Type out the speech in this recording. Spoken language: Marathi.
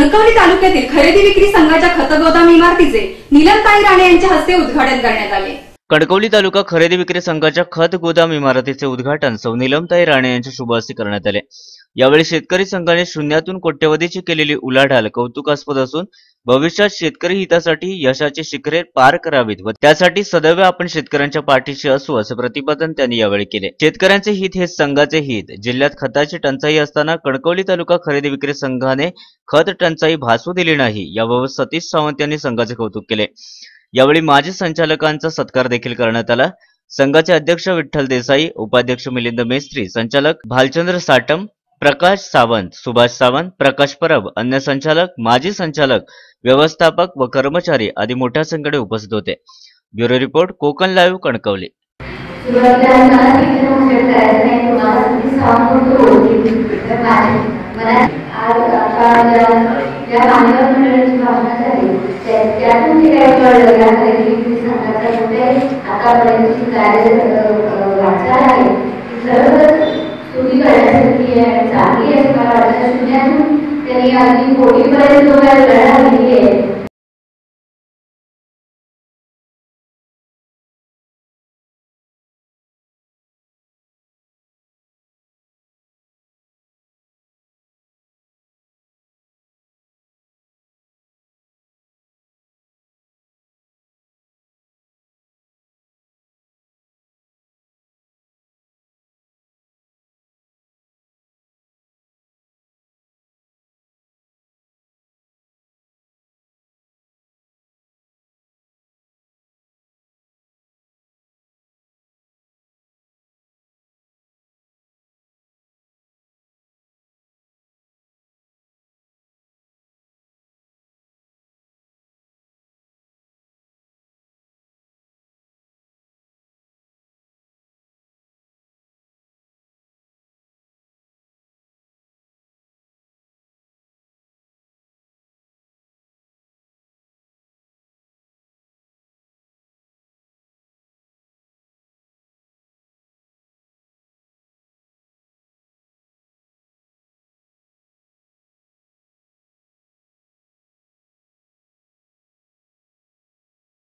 कणकवली तालुक्यातील खरेदी विक्री संघाच्या खत गोदाम इमारतीचे नीलमताई राणे यांच्या हस्ते उद्घाटन करण्यात आले। कणकवली तालुका खरेदी विक्री संघाच्या खत गोदाम इमारतीचे उद्घाटन सौ नीलमताई राणे यांच्या शुभ हस्ते करण्यात आले। यावेळी शेतकरी संघाने शून्यातून कोट्यवधीची केलेली उलाढाल कौतुकास्पद असून भविष्यात शेतकरी हितासाठी यशाची शिखरे पार करावीत व त्यासाठी सदैव आपण शेतकऱ्यांच्या पाठीशी असू असे प्रतिपादन त्यांनी यावेळी केले। शेतकऱ्यांचे हित हे संघाचे हित। जिल्ह्यात खताची टंचाई असताना कणकवली तालुका खरेदी विक्री संघाने खत टंचाई भासू दिली नाही, याबाबत सतीश सावंत यांनी संघाचे कौतुक केले। यावेळी माजी संचालकांचा सत्कार देखील करण्यात आला। संघाचे अध्यक्ष विठ्ठल देसाई, उपाध्यक्ष मिलिंद मेस्त्री, संचालक भालचंद्र साटम, प्रकाश सावंत, सुभाष सावंत, प्रकाश परब, अन्य संचालक, माजी संचालक, व्यवस्थापक व कर्मचारी आदी मोठ्या संख्येने उपस्थित होते। Bureau report, Konkan live, Kankavli. त्यांनी अगदी कोटीपर्यंत लढा दिली आहे।